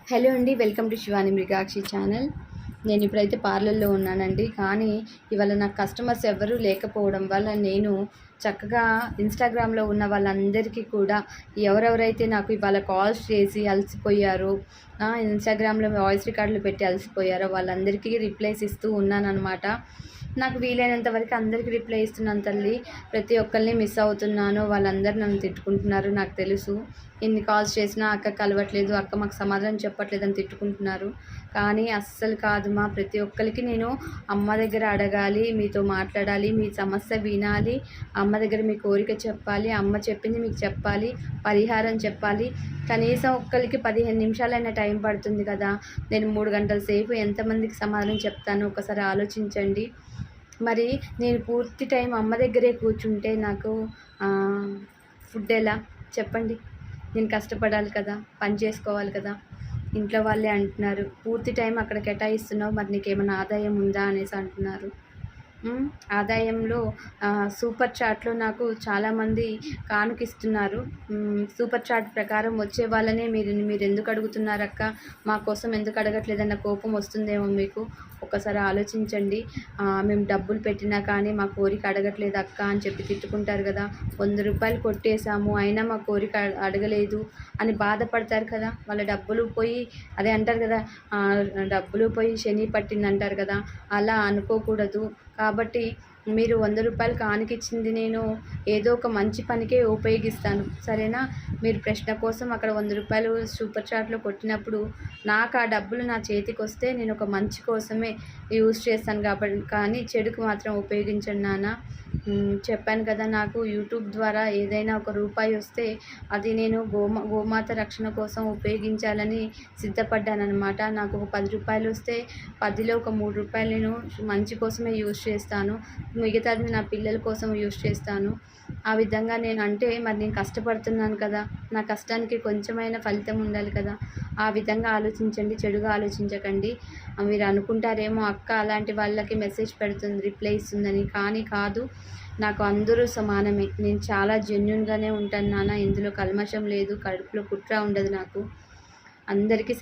Hello అండి, welcome to Shivani Mrugakshi channel. నేను ఇప్పుడైతే పార్లర్లో ఉన్నానండి. కానీ ఇవాళ నాకు కస్టమర్స్ ఎవ్వరూ లేకపోవడం వల్ల నేను చక్కగా ఇన్స్టాగ్రామ్లో ఉన్న వాళ్ళందరికీ కూడా ఎవరెవరైతే నాకు ఇవాళ కాల్స్ చేసి అలసిపోయారో, ఇన్స్టాగ్రామ్లో వాయిస్ రికార్డులు పెట్టి అలసిపోయారో వాళ్ళందరికీ రిప్లైస్ ఇస్తూ ఉన్నానన్నమాట. నాకు వీలైనంత వరకు అందరికీ రిప్లై ఇస్తున్నాను తల్లి. ప్రతి ఒక్కరిని మిస్ అవుతున్నాను. వాళ్ళందరూ నన్ను తిట్టుకుంటున్నారు. నాకు తెలుసు, ఎన్ని కాల్స్ చేసినా అక్క కలవట్లేదు, అక్క మాకు సమాధానం చెప్పట్లేదని తిట్టుకుంటున్నారు. కానీ అస్సలు కాదు మా, ప్రతి ఒక్కరికి నేను అమ్మ దగ్గర అడగాలి, మీతో మాట్లాడాలి, మీ సమస్య వినాలి, అమ్మ దగ్గర మీ కోరిక చెప్పాలి, అమ్మ చెప్పింది మీకు చెప్పాలి, పరిహారం చెప్పాలి. కనీసం ఒక్కరికి 15 నిమిషాలైనా టైం పడుతుంది కదా. నేను 3 గంటల సేపు ఎంతమందికి సమాధానం చెప్తాను ఒకసారి ఆలోచించండి. మరి నేను పూర్తి టైం అమ్మ దగ్గరే కూర్చుంటే నాకు ఫుడ్ ఎలా చెప్పండి? నేను కష్టపడాలి కదా, పని చేసుకోవాలి కదా. ఇంట్లో వాళ్ళే అంటున్నారు, పూర్తి టైం అక్కడ కేటాయిస్తున్నావు, మరి నీకేమైనా ఆదాయం ఉందా అనేసి అంటున్నారు. ఆదాయంలో సూపర్ చాట్లో నాకు చాలామంది కానుకిస్తున్నారు. సూపర్ చాట్ ప్రకారం వచ్చే వాళ్ళనే మీరు ఎందుకు అడుగుతున్నారక్క, మా కోసం ఎందుకు అడగట్లేదన్న కోపం వస్తుందేమో మీకు. ఒక్కసారి ఆలోచించండి. మేము డబ్బులు పెట్టినా కానీ మా కోరిక అడగట్లేదు అక్క అని చెప్పి తిట్టుకుంటారు కదా. 100 రూపాయలు కొట్టేశాము అయినా మా కోరిక అడగలేదు అని బాధపడతారు కదా. వాళ్ళ డబ్బులు పోయి అదే అంటారు కదా, డబ్బులు పోయి శని పట్టింది అంటారు కదా. అలా అనుకోకూడదు. కాబట్టి మీరు 100 రూపాయలు కానుకిచ్చింది నేను ఏదో ఒక మంచి పనికే ఉపయోగిస్తాను, సరేనా? మీరు ప్రశ్న కోసం అక్కడ 100 రూపాయలు సూపర్ చాట్లో కొట్టినప్పుడు నాకు ఆ డబ్బులు నా చేతికి వస్తే నేను ఒక మంచి కోసమే యూజ్ చేస్తాను కాబట్టి, కానీ చెడుకు మాత్రం ఉపయోగించను నాన్న. చెప్పాను కదా, నాకు యూట్యూబ్ ద్వారా ఏదైనా ఒక రూపాయి వస్తే అది నేను గోమాత రక్షణ కోసం ఉపయోగించాలని సిద్ధపడ్డానమాట. నాకు ఒక 10 రూపాయలు వస్తే 10లో ఒక 3 రూపాయలు నేను మంచి కోసమే యూజ్ చేస్తాను, మిగతాది నా పిల్లల కోసం యూజ్ చేస్తాను. ఆ విధంగా మరి నేను కష్టపడుతున్నాను కదా, నా కష్టానికి కొంచెమైనా ఫలితం ఉండాలి కదా. ఆ విధంగా ఆలోచించండి, చెడుగా ఆలోచించకండి. మీరు అనుకుంటారేమో అక్క అలాంటి వాళ్ళకి మెసేజ్ పెడుతుంది, రిప్లై ఇస్తుందని. కానీ కాదు, నాకు అందరూ సమానమే. నేను చాలా జెన్యూన్గానే ఉంటాను నాన్న. ఇందులో కల్మషం లేదు, కడుపులో కుట్ర ఉండదు నాకు. అందరికీ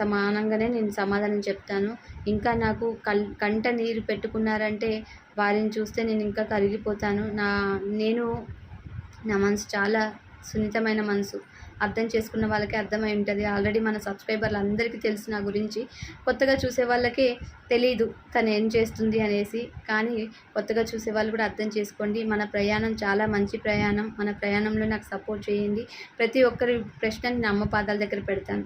సమానంగానే నేను సమాధానం చెప్తాను. ఇంకా నాకు కంట నీరు పెట్టుకున్నారంటే వారిని చూస్తే నేను ఇంకా కరిగిపోతాను. నా మనసు చాలా సున్నితమైన మనసు. అర్థం చేసుకున్న వాళ్ళకే అర్థమై ఉంటుంది. ఆల్రెడీ మన సబ్స్క్రైబర్లు అందరికీ తెలుసు నా గురించి. కొత్తగా చూసే వాళ్ళకే తెలీదు తను ఏం చేస్తుంది అనేసి. కానీ కొత్తగా చూసే వాళ్ళు కూడా అర్థం చేసుకోండి. మన ప్రయాణం చాలా మంచి ప్రయాణం. మన ప్రయాణంలో నాకు సపోర్ట్ చేయండి. ప్రతి ఒక్కరి ప్రశ్నని నా అమ్మ పాదాల దగ్గర పెడతాను.